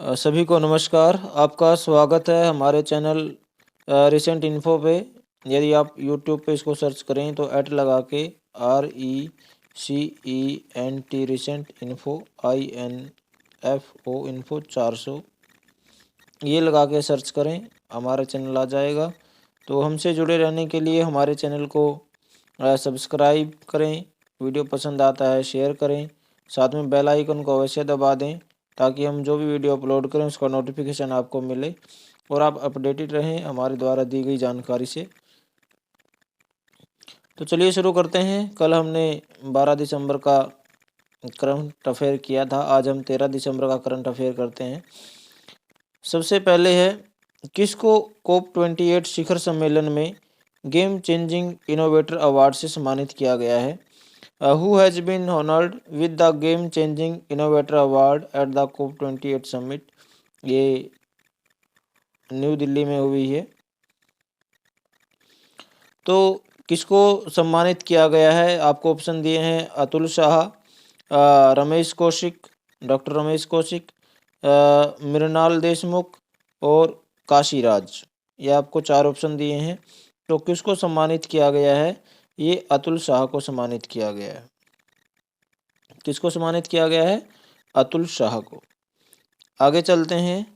सभी को नमस्कार। आपका स्वागत है हमारे चैनल रिसेंट इन्फो पे। यदि आप यूट्यूब पे इसको सर्च करें तो ऐट लगा के RECENT recent info INFO info 400 ये लगा के सर्च करें, हमारा चैनल आ जाएगा। तो हमसे जुड़े रहने के लिए हमारे चैनल को सब्सक्राइब करें, वीडियो पसंद आता है शेयर करें, साथ में बेल आइकन को अवश्य दबा दें ताकि हम जो भी वीडियो अपलोड करें उसका नोटिफिकेशन आपको मिले और आप अपडेटेड रहें हमारे द्वारा दी गई जानकारी से। तो चलिए शुरू करते हैं। कल हमने 12 दिसंबर का करंट अफेयर किया था, आज हम 13 दिसंबर का करंट अफेयर करते हैं। सबसे पहले है, किसको COP28 शिखर सम्मेलन में गेम चेंजिंग इनोवेटर अवार्ड से सम्मानित किया गया है? Who has been honored with the Game Changing Innovator Award at the COP28 Summit? ये न्यू दिल्ली में हुई है। तो किसको सम्मानित किया गया है? आपको ऑप्शन दिए हैं अतुल शाह, रमेश कौशिक, डॉक्टर रमेश कौशिक, मृणाल देशमुख और काशीराज। ये आपको 4 ऑप्शन दिए हैं। तो किसको सम्मानित किया गया है? ये अतुल शाह को सम्मानित किया गया है। किसको सम्मानित किया गया है? अतुल शाह को। आगे चलते हैं।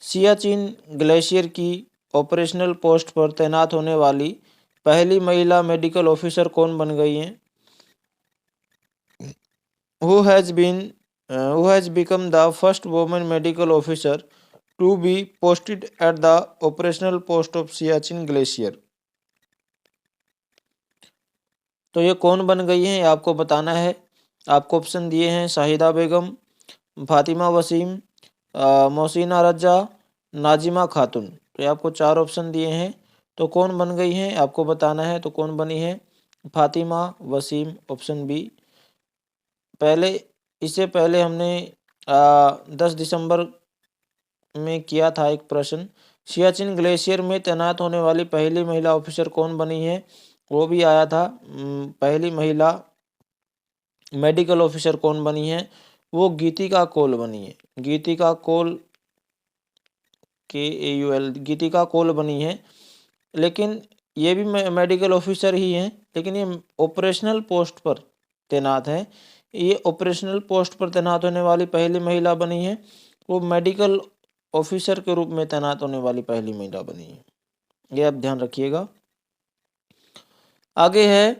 सियाचिन ग्लेशियर की ऑपरेशनल पोस्ट पर तैनात होने वाली पहली महिला मेडिकल ऑफिसर कौन बन गई हैं? Who has become the first woman medical officer to be posted at the operational post of Siachen Glacier? तो ये कौन बन गई हैं, आपको बताना है। आपको ऑप्शन दिए हैं शाहिदा बेगम, फातिमा वसीम, मोहसिना रजा, नाजिमा खातून। तो ये आपको 4 ऑप्शन दिए हैं। तो कौन बन गई हैं आपको बताना है। तो कौन बनी है? Fatima Waseem, option B. इससे पहले हमने 10 दिसंबर में किया था एक प्रश्न, सियाचिन ग्लेशियर में तैनात होने वाली पहली महिला ऑफिसर कौन बनी है? वो भी आया था। पहली महिला मेडिकल ऑफिसर कौन बनी है? वो गीतिका कौल बनी है। गीतिका कौल, KAUL, गीतिका कौल बनी है। लेकिन ये भी मेडिकल ऑफिसर ही हैं, लेकिन ये ऑपरेशनल पोस्ट पर तैनात है। ये ऑपरेशनल पोस्ट पर तैनात होने वाली पहली महिला बनी है। वो मेडिकल ऑफिसर के रूप में तैनात होने वाली पहली महिला बनी है। ये आप ध्यान रखिएगा। आगे है,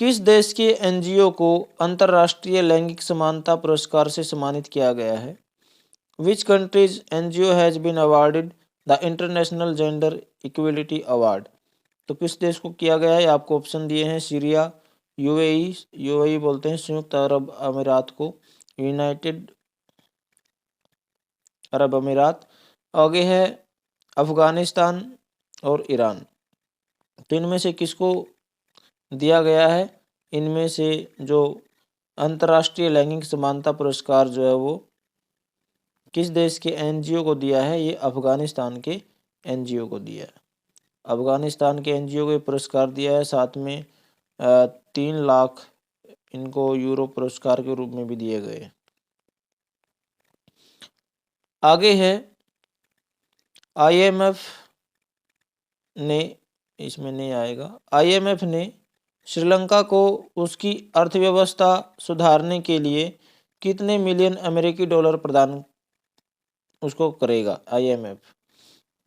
किस देश के NGO को अंतर्राष्ट्रीय लैंगिक समानता पुरस्कार से सम्मानित किया गया है? Which country's NGO has been awarded the International Gender Equality Award? तो किस देश को किया गया है? आपको ऑप्शन दिए हैं सीरिया, UAE बोलते हैं संयुक्त अरब अमीरात को, यूनाइटेड अरब अमीरात। आगे है अफगानिस्तान और ईरान। तो इनमें से किसको दिया गया है? इनमें से जो अंतर्राष्ट्रीय लैंगिक समानता पुरस्कार जो है वो किस देश के NGO को दिया है? ये अफगानिस्तान के NGO को दिया है। अफगानिस्तान के NGO को पुरस्कार दिया है। साथ में 3 लाख इनको यूरो पुरस्कार के रूप में भी दिए गए। आगे है, IMF ने, इसमें नहीं आएगा, IMF ने श्रीलंका को उसकी अर्थव्यवस्था सुधारने के लिए कितने मिलियन अमेरिकी डॉलर प्रदान उसको करेगा IMF?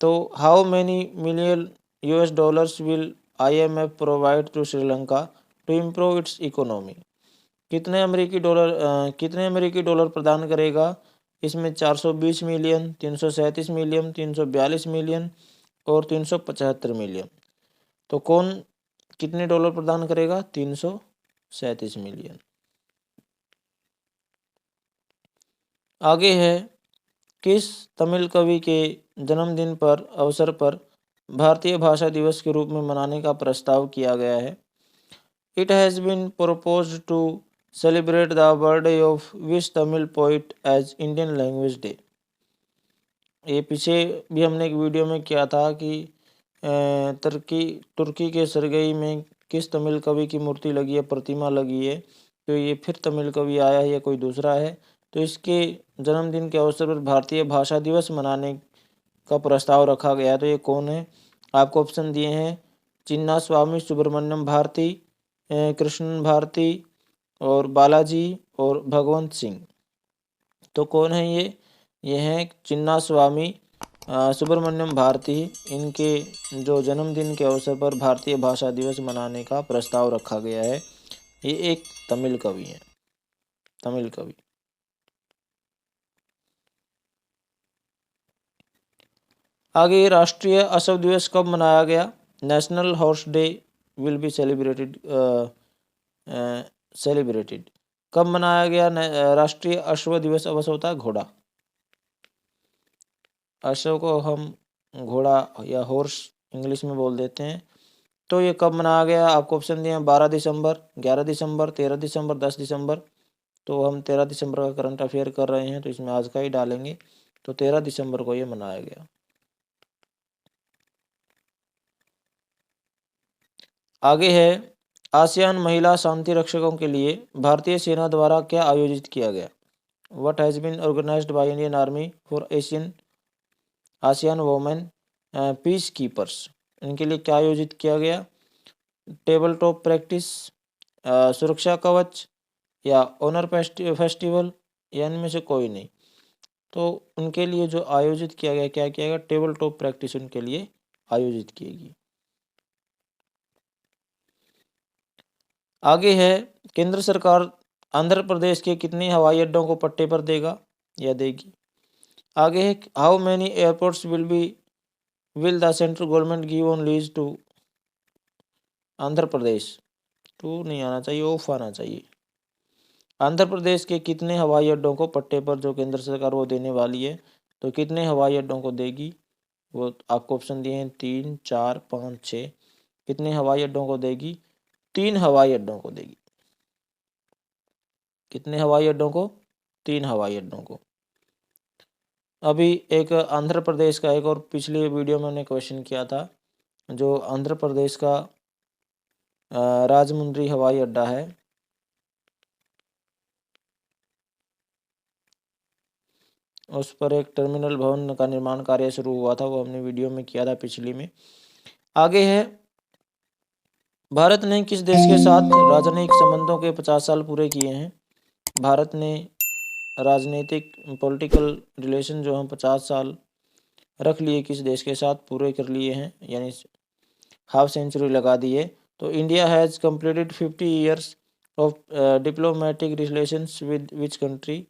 तो how many million US will IMF provide to Sri Lanka to improve its economy? कितने अमेरिकी डॉलर प्रदान करेगा? इसमें 420 मिलियन, 337 मिलियन, 342 मिलियन और 375 मिलियन। तो कौन कितने डॉलर प्रदान करेगा? 337 मिलियन। आगे है, किस तमिल कवि के जन्मदिन पर अवसर पर भारतीय भाषा दिवस के रूप में मनाने का प्रस्ताव किया गया है? It has been proposed to celebrate the birthday of which Tamil poet as Indian language day. ये पीछे भी हमने एक वीडियो में किया था कि तुर्की के सरगई में किस तमिल कवि की मूर्ति लगी है, प्रतिमा लगी है। तो ये फिर तमिल कवि आया है या कोई दूसरा है? तो इसके जन्मदिन के अवसर पर भारतीय भाषा दिवस मनाने का प्रस्ताव रखा गया है। तो ये कौन है? आपको ऑप्शन दिए हैं चिन्ना स्वामी सुब्रमण्यम भारती, कृष्णन भारती और बालाजी और भगवंत सिंह। तो कौन है ये हैं चिन्ना स्वामी सुब्रमण्यम भारती। इनके जो जन्मदिन के अवसर पर भारतीय भाषा दिवस मनाने का प्रस्ताव रखा गया है। ये एक तमिल कवि हैं, तमिल कवि। आगे राष्ट्रीय अश्व दिवस कब मनाया गया? National horse day will be celebrated. कब मनाया गया राष्ट्रीय अश्व दिवस? अवश्य होता है घोड़ा। अश्व को हम घोड़ा या हॉर्स इंग्लिश में बोल देते हैं। तो ये कब मनाया गया? आपको ऑप्शन दिए हैं 12 दिसंबर, 11 दिसंबर, 13 दिसंबर, 10 दिसंबर। तो हम 13 दिसंबर का करंट अफेयर कर रहे हैं, तो इसमें आज का ही डालेंगे। तो 13 दिसंबर को ये मनाया गया। आगे है आसियान महिला शांति रक्षकों के लिए भारतीय सेना द्वारा क्या आयोजित किया गया? What has been organised by Indian army for ASEAN women peace keepers. इनके लिए क्या आयोजित किया गया? टेबल टॉप प्रैक्टिस, सुरक्षा कवच या ऑनर फेस्टिवल, या इनमें से कोई नहीं। तो उनके लिए जो आयोजित किया गया, क्या किया गया? टेबल टॉप प्रैक्टिस उनके लिए आयोजित किएगी। आगे है केंद्र सरकार आंध्र प्रदेश के कितने हवाई अड्डों को पट्टे पर देगा या देगी? आगे है how many airports will the central government give on lease to Andhra Pradesh. टू नहीं आना चाहिए, ऑफ आना चाहिए। आंध्र प्रदेश के कितने हवाई अड्डों को पट्टे पर जो केंद्र सरकार वो देने वाली है, तो कितने हवाई अड्डों को देगी? वो आपको ऑप्शन दिए हैं 3, 4, 5, 6। कितने हवाई अड्डों को देगी? 3 हवाई अड्डों को देगी। कितने हवाई अड्डों को? 3 हवाई अड्डों को। अभी एक आंध्र प्रदेश का एक और पिछले वीडियो में मैंने क्वेश्चन किया था, जो आंध्र प्रदेश का राजमुंद्री हवाई अड्डा है, उस पर एक टर्मिनल भवन का निर्माण कार्य शुरू हुआ था, वो हमने वीडियो में किया था पिछली में। आगे है भारत ने किस देश के साथ राजनयिक संबंधों के 50 साल पूरे किए हैं? भारत ने राजनीतिक पॉलिटिकल रिलेशन जो हम 50 साल रख लिए किस देश के साथ पूरे कर लिए हैं, यानी हाफ सेंचुरी लगा दी है। तो India has completed 50 years of diplomatic relations with which country.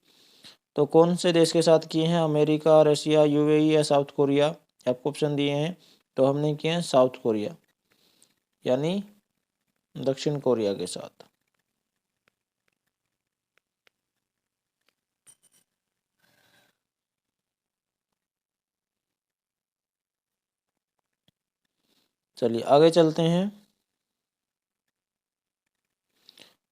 तो कौन से देश के साथ किए हैं? अमेरिका, रशिया, यूएई या साउथ कोरिया। आपको ऑप्शन दिए हैं, तो हमने किए हैं साउथ कोरिया, यानी दक्षिण कोरिया के साथ। चलिए आगे चलते हैं।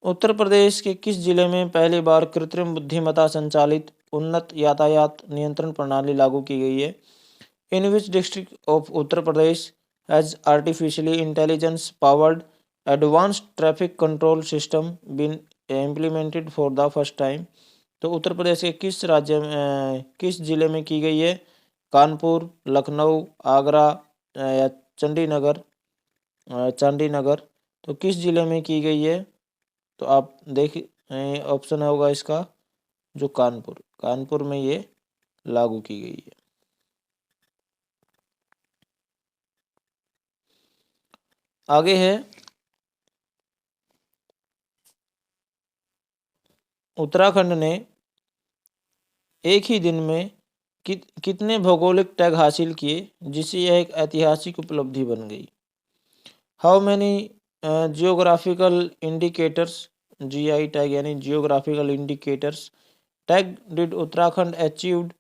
उत्तर प्रदेश के किस जिले में पहली बार कृत्रिम बुद्धिमत्ता संचालित उन्नत यातायात नियंत्रण प्रणाली लागू की गई है? In which district of Uttar Pradesh has artificially intelligence powered advanced traffic control system been implemented for the first time. तो उत्तर प्रदेश के किस राज्य में किस जिले में की गई है? कानपुर, लखनऊ, आगरा या चांडीनगर। तो किस जिले में की गई है? तो आप देखिए ऑप्शन होगा इसका जो कानपुर में ये लागू की गई है। आगे है उत्तराखंड ने एक ही दिन में कितने भौगोलिक टैग हासिल किए जिससे यह एक ऐतिहासिक उपलब्धि बन गई? How many geographical indicators, GI tag यानी geographical indicators tag did Uttarakhand achieved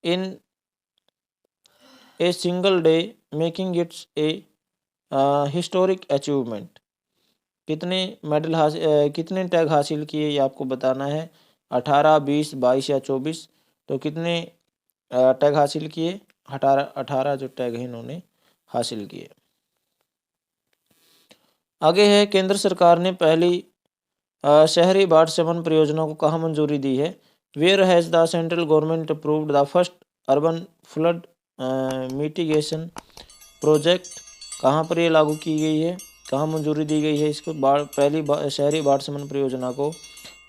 in a single day making it's a historic achievement. कितने टैग हासिल किए ये आपको बताना है। 18, 20, 22 या 24। तो कितने टैग हासिल किए? 18 जो टैग हैं इन्होंने हासिल किए। आगे है केंद्र सरकार ने पहली शहरी बाढ़ शमन परियोजना को कहाँ मंजूरी दी है? Where has the central government approved the first urban flood mitigation project? कहाँ पर ये लागू की गई है, कहाँ मंजूरी दी गई है इसको? पहली शहरी बाढ़ शमन परियोजना को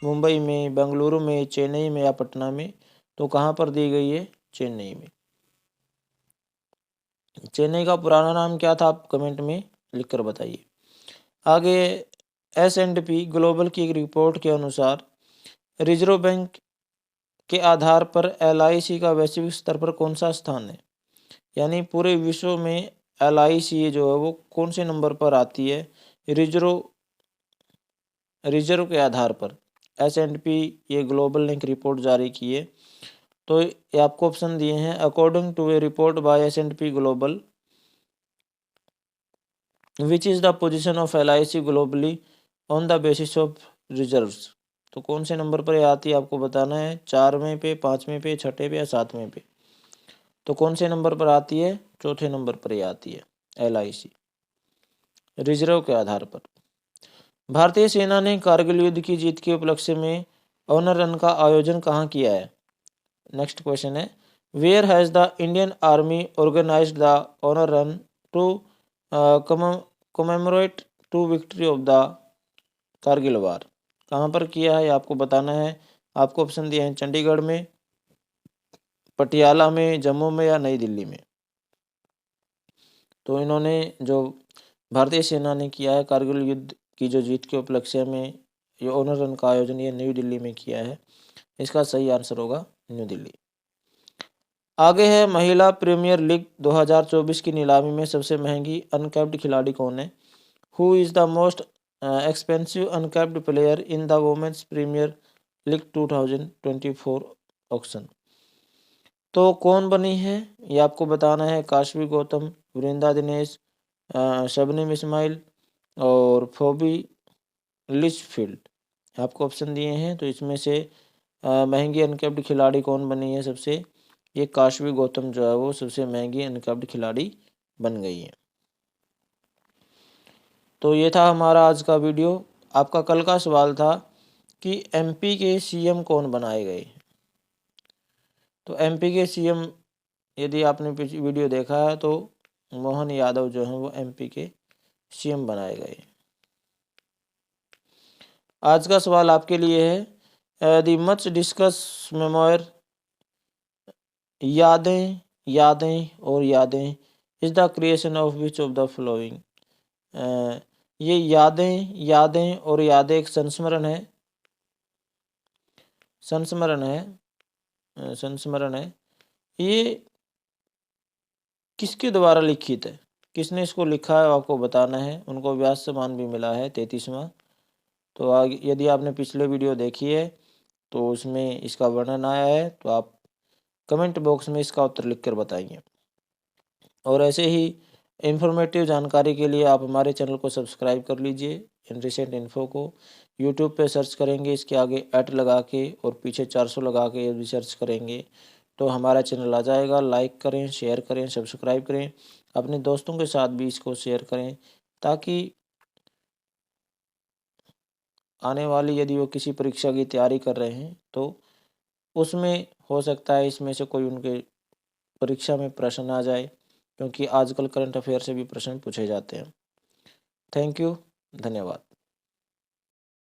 मुंबई में, बेंगलुरु में, चेन्नई में या पटना में? तो कहाँ पर दी गई है? चेन्नई में। चेन्नई का पुराना नाम क्या था, आप कमेंट में लिखकर बताइए। आगे S&P ग्लोबल की एक रिपोर्ट के अनुसार रिजर्व बैंक के आधार पर LIC का वैश्विक स्तर पर कौन सा स्थान है? यानी पूरे विश्व में LIC जो है वो कौन से नंबर पर आती है रिजर्व के आधार पर? S&P ये ग्लोबल ने एक रिपोर्ट जारी की है। तो ये आपको ऑप्शन दिए हैं, according to a report by S&P global which is the position of LIC globally on the basis of reserves? तो कौन से नंबर पर ये आती है आपको बताना है, 4वें पे, 5वें पे, 6ठे पे या 7वें पे? तो कौन से नंबर पर आती है? चौथे नंबर पर ये आती है LIC रिजर्व के आधार पर। भारतीय सेना ने कारगिल युद्ध की जीत के उपलक्ष्य में ऑनर रन का आयोजन कहाँ किया है? नेक्स्ट क्वेश्चन है, where has the Indian army organised the honour run to commemorate to victory of the Kargil war? कहाँ पर किया है आपको बताना है। आपको ऑप्शन दिए हैं, चंडीगढ़ में, पटियाला में, जम्मू में या नई दिल्ली में? तो इन्होंने जो भारतीय सेना ने किया है कारगिल युद्ध की जो जीत के उपलक्ष्य में ये ऑनर रन का आयोजन ये नई दिल्ली में किया है। इसका सही आंसर होगा न्यू दिल्ली। आगे है, महिला प्रीमियर लीग 2024 की नीलामी में सबसे महंगी अनकैप्ड खिलाड़ी कौन है? Who is the most expensive uncapped player in the women's premier league 2024 auction? तो कौन बनी है ये आपको बताना है। काशवी गौतम, वृंदा दिनेश, शबनम इस्माइल और फोबी लिचफील्ड, आपको ऑप्शन दिए हैं। तो इसमें से महंगी अनकैप्ड खिलाड़ी कौन बनी है सबसे? ये काशवी गौतम जो है वो सबसे महंगी अनकैप्ड खिलाड़ी बन गई है। तो ये था हमारा आज का वीडियो। आपका कल का सवाल था कि MP के CM कौन बनाए गए? तो MP के CM यदि आपने वीडियो देखा है तो मोहन यादव जो है वो MP के CM बनाए गए। आज का सवाल आपके लिए है, द मच डिस्कस मेमोयर यादें यादें और यादें is the creation of which of the following? ये यादें और यादें एक संस्मरण है, संस्मरण है। ये किसके द्वारा लिखित है? किसने इसको लिखा है आपको बताना है। उनको व्यास सम्मान भी मिला है 33वां। तो आगे यदि आपने पिछले वीडियो देखी है तो उसमें इसका वर्णन आया है, तो आप कमेंट बॉक्स में इसका उत्तर लिखकर बताइए। और ऐसे ही इंफॉर्मेटिव जानकारी के लिए आप हमारे चैनल को सब्सक्राइब कर लीजिए। इन रिसेंट इन्फो को यूट्यूब पे सर्च करेंगे, इसके आगे @ लगा के और पीछे 400 लगा के यदि सर्च करेंगे तो हमारा चैनल आ जाएगा। लाइक करें, शेयर करें, सब्सक्राइब करें, अपने दोस्तों के साथ भी इसको शेयर करें ताकि आने वाली यदि वो किसी परीक्षा की तैयारी कर रहे हैं तो उसमें हो सकता है इसमें से कोई उनके परीक्षा में प्रश्न आ जाए, क्योंकि आजकल करंट अफेयर से भी प्रश्न पूछे जाते हैं। थैंक यू, धन्यवाद।